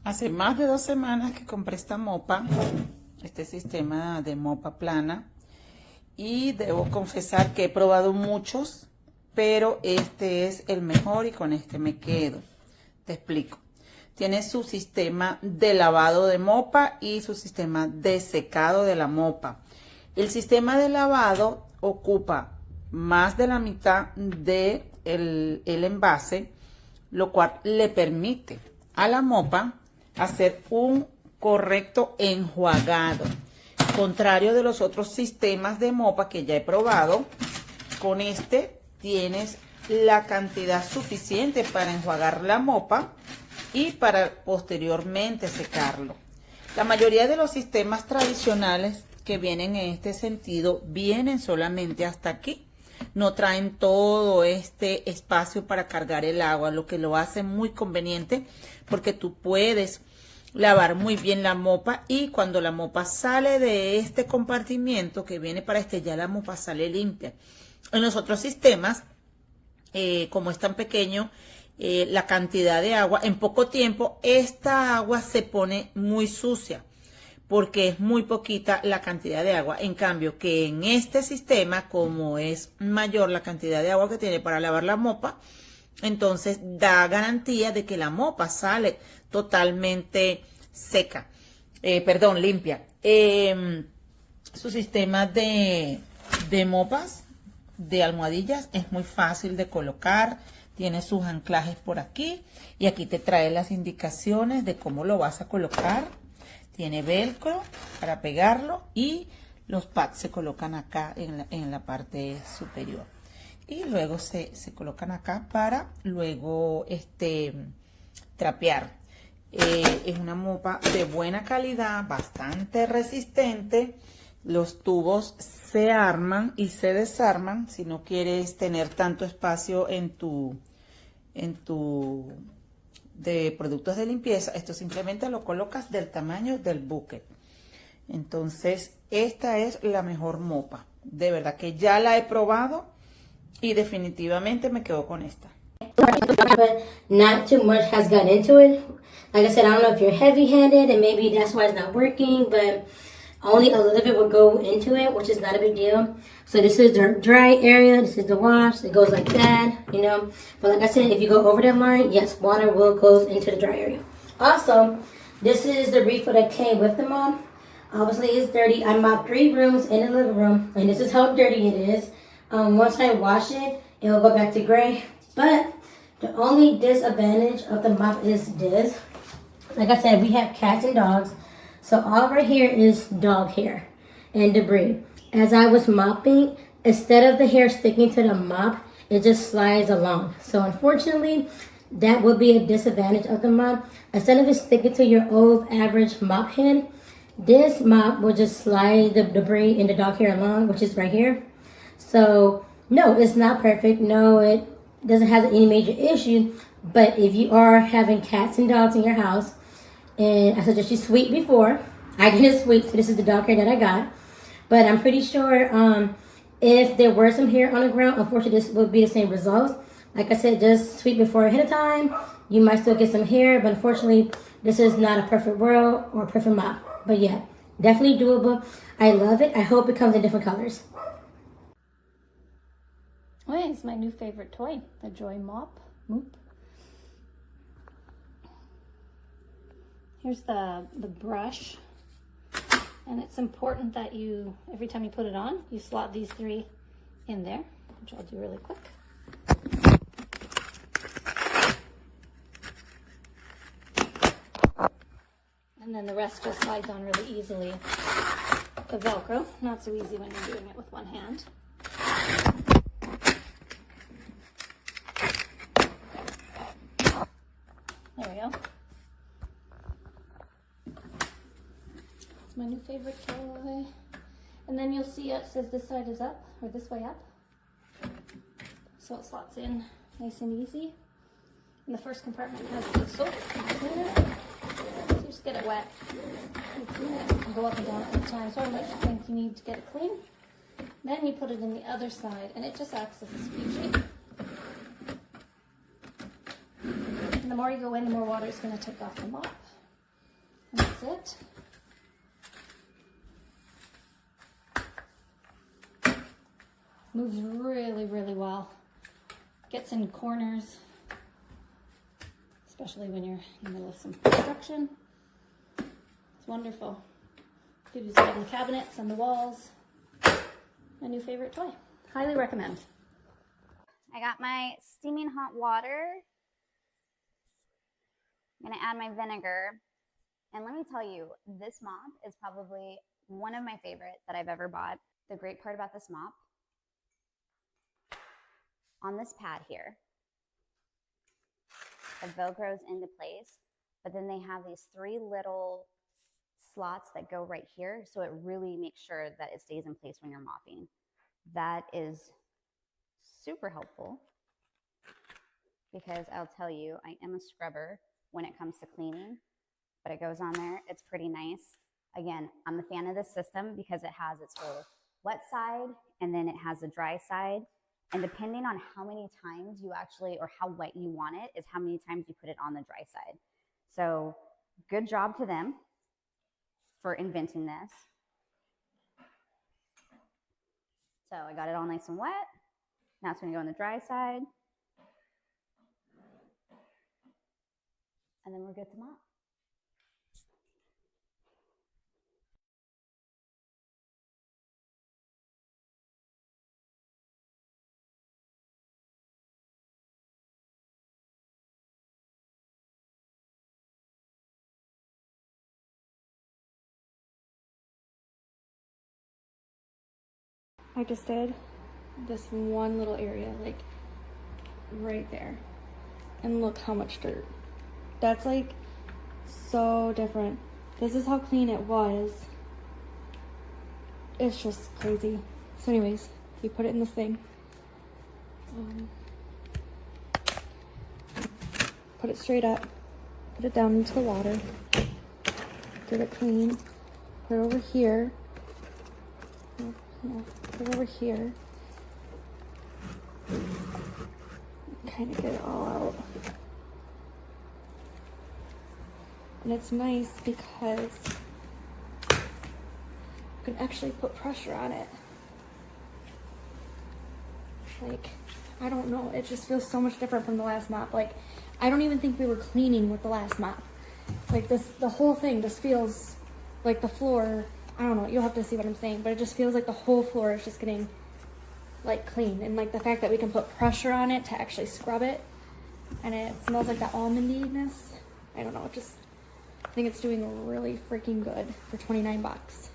Hace más de 2 semanas que compré esta mopa, este sistema de mopa plana, y debo confesar que he probado muchos, pero este es el mejor y con este me quedo. Te explico. Tiene su sistema de lavado de mopa y su sistema de secado de la mopa. El sistema de lavado ocupa más de la mitad del envase, lo cual le permite a la mopa hacer un correcto enjuagado. Contrario de los otros sistemas de mopa que ya he probado, con este tienes la cantidad suficiente para enjuagar la mopa y para posteriormente secarlo. La mayoría de los sistemas tradicionales que vienen en este sentido vienen solamente hasta aquí. No traen todo este espacio para cargar el agua, lo que lo hace muy conveniente porque tú puedes lavar muy bien la mopa y cuando la mopa sale de este compartimiento que viene para este, ya la mopa sale limpia. En los otros sistemas, como es tan pequeño, la cantidad de agua, en poco tiempo, esta agua se pone muy sucia porque es muy poquita la cantidad de agua. En cambio, que en este sistema, como es mayor la cantidad de agua que tiene para lavar la mopa, entonces da garantía de que la mopa sale totalmente seca, limpia. Su sistema de mopas, de almohadillas, es muy fácil de colocar. Tiene sus anclajes por aquí y aquí te trae las indicaciones de cómo lo vas a colocar. Tiene velcro para pegarlo y los pads se colocan acá en la parte superior. Y luego se colocan acá para luego trapear. Es una mopa de buena calidad, bastante resistente. Los tubos se arman y se desarman si no quieres tener tanto espacio en tu de productos de limpieza. Esto simplemente lo colocas del tamaño del bucket. Entonces esta es la mejor mopa, de verdad que ya la he probado y definitivamente me quedo con esta. But not too much has got into it. Like I said, I don't know if you're heavy-handed and maybe that's why it's not working, but only a little bit will go into it, which is not a big deal. So this is the dry area, this is the wash, it goes like that, you know. But like I said, if you go over that line, yes, water will go into the dry area. Also, this is the refill that came with the mop. Obviously it's dirty. I mopped 3 rooms in the living room, and this is how dirty it is. Once I wash it, it will go back to gray. But the only disadvantage of the mop is this. Like I said, we have cats and dogs. So all right here is dog hair and debris. As I was mopping, instead of the hair sticking to the mop, it just slides along. So unfortunately, that would be a disadvantage of the mop. Instead of it sticking to your old average mop head, this mop will just slide the debris and the dog hair along, which is right here. So no, it's not perfect. No, it doesn't have any major issue. But if you are having cats and dogs in your house, and I suggest you sweep before. I didn't sweep, so this is the dog hair that I got. But I'm pretty sure if there were some hair on the ground, unfortunately this would be the same results. Like I said, just sweep before ahead of time. You might still get some hair, but unfortunately this is not a perfect world or a perfect mop. But yeah, definitely doable. I love it. I hope it comes in different colors. Oh, it's my new favorite toy, the JOYMOOP. Here's the brush, and it's important that you, every time you put it on, you slot these 3 in there, which I'll do really quick. And then the rest just slides on really easily. The Velcro, not so easy when you're doing it with one hand. There we go. It's my new favorite toy. And then you'll see it says this side is up, or this way up. So it slots in nice and easy. And the first compartment has the soap cleaner. So you just get it wet. You clean it and go up and down at the time. So much you think you need to get it clean. Then you put it in the other side, and it just acts as a squeegee. And the more you go in, the more water is going to take off the mop. And that's it. Moves really, really well. Gets in corners, especially when you're in the middle of some construction. It's wonderful. Could use it on the cabinets and the walls. My new favorite toy. Highly recommend. I got my steaming hot water. I'm gonna add my vinegar. And let me tell you, this mop is probably one of my favorite that I've ever bought. The great part about this mop, on this pad here, it velcros into place, but then they have these 3 little slots that go right here, so it really makes sure that it stays in place when you're mopping. That is super helpful because I'll tell you, I am a scrubber when it comes to cleaning, but it goes on there. It's pretty nice. Again, I'm a fan of this system because it has its whole wet side and then it has a dry side. And depending on how many times you actually, or how wet you want it, is how many times you put it on the dry side. So good job to them for inventing this. So I got it all nice and wet. Now it's gonna go on the dry side. And then we're good to mop. I just did this one little area, like right there. And look how much dirt. That's like so different. This is how clean it was. It's just crazy. So anyways, you put it in this thing. Put it straight up. Put it down into the water. Get it clean. Put it over here. Put it over here. Kind of get it all out. And it's nice because you can actually put pressure on it. Like, I don't know, it just feels so much different from the last mop. Like, I don't even think we were cleaning with the last mop. Like this, the whole thing just feels like the floor, I don't know, you'll have to see what I'm saying, but it just feels like the whole floor is just getting like clean. And like the fact that we can put pressure on it to actually scrub it, and it smells like that almondiness. I don't know, it just, I think it's doing really freaking good for 29 bucks.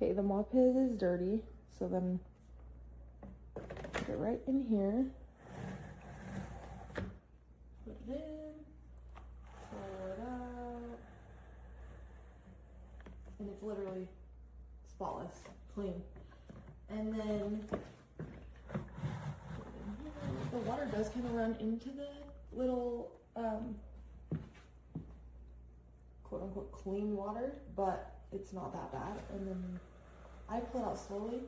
Okay, the mop head is dirty, so then put it right in here. Put it in, pull it out, and it's literally spotless, clean. And then the water does kind of run into the little quote unquote clean water, but it's not that bad. And then I pull it out slowly,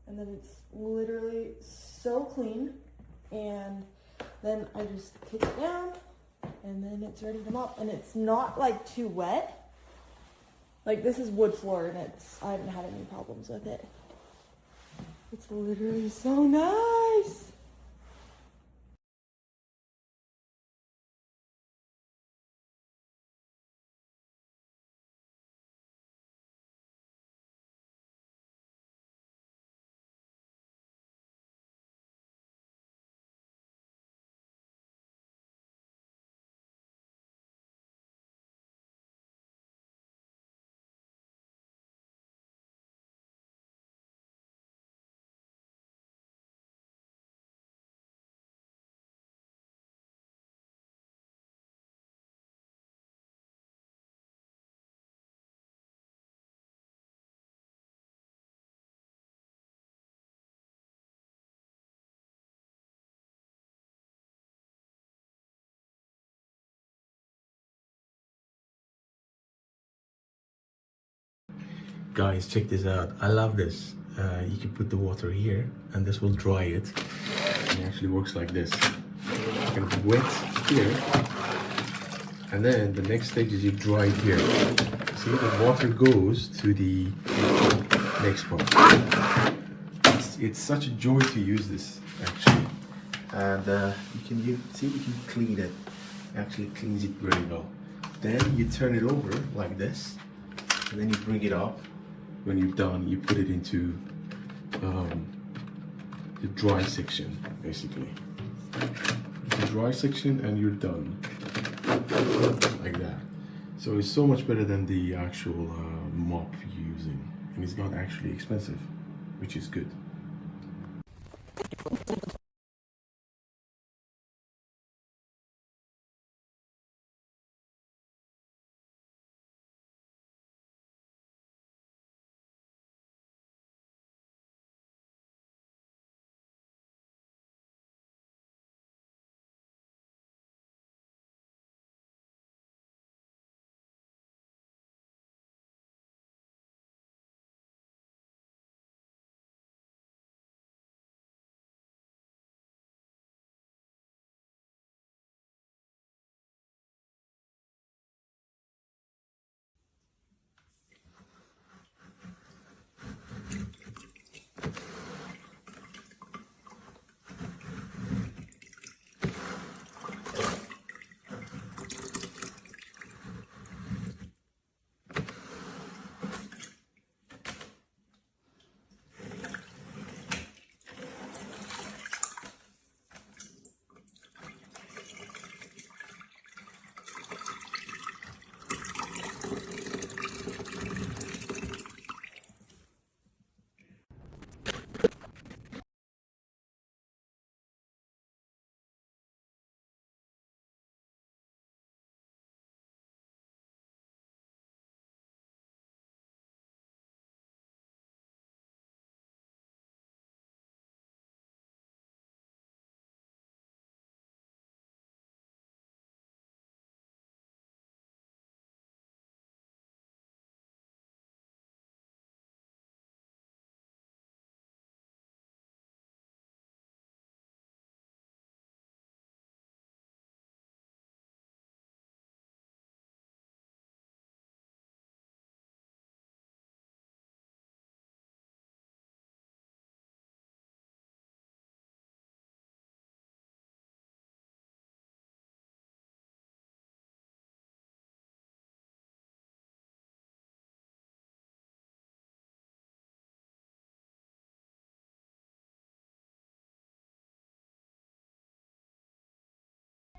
and then it's literally so clean. And then I just take it down, and then it's ready to mop. And it's not like too wet. Like, this is wood floor, and I haven't had any problems with it. It's literally so nice. Guys, check this out. I love this. You can put the water here and this will dry it. And it actually works like this. It's gonna be wet here. And then the next stage is you dry it here. See, the water goes to the next part. It's such a joy to use this, actually. And you can clean it. It actually cleans it very well. Then you turn it over like this. And then you bring it up. When you're done, you put it into the dry section, basically. The dry section, and you're done. Like that. So it's so much better than the actual mop you're using. And it's not actually expensive, which is good.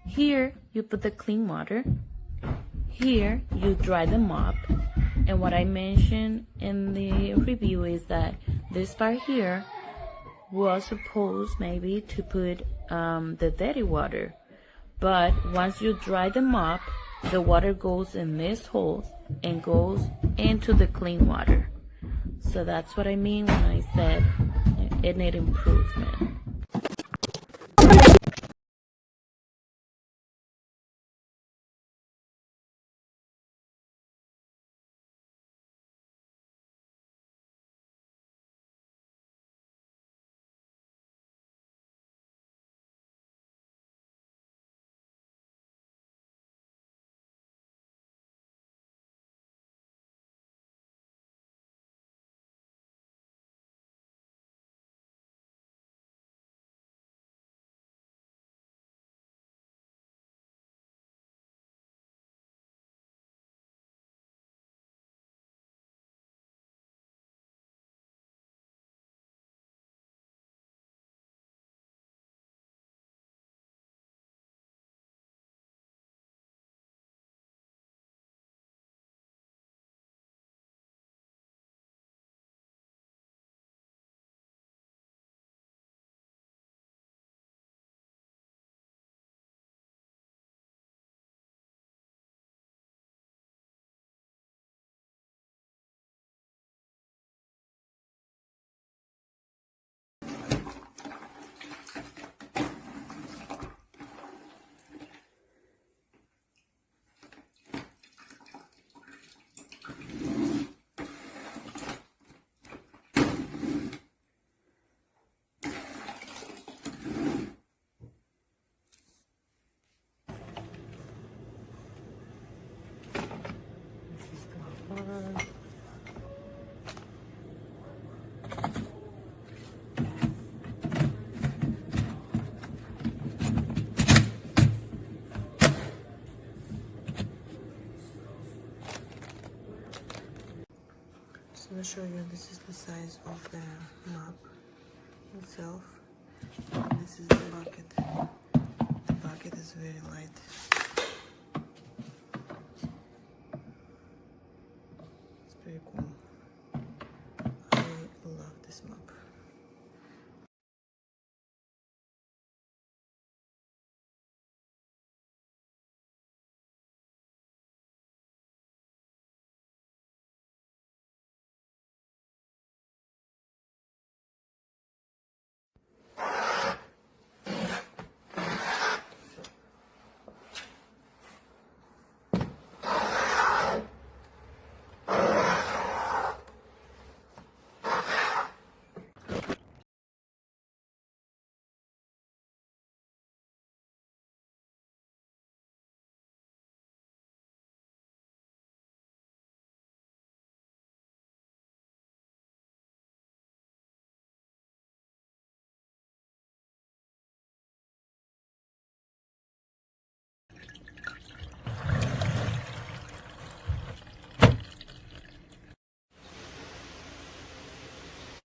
Here you put the clean water. Here you dry the mop. And what I mentioned in the review is that this part here was supposed maybe to put the dirty water, but once you dry the mop, the water goes in this hole and goes into the clean water. So that's what I mean when I said it needs improvement. So I'm going to show you, this is the size of the mop itself. And this is the bucket. The bucket is very light.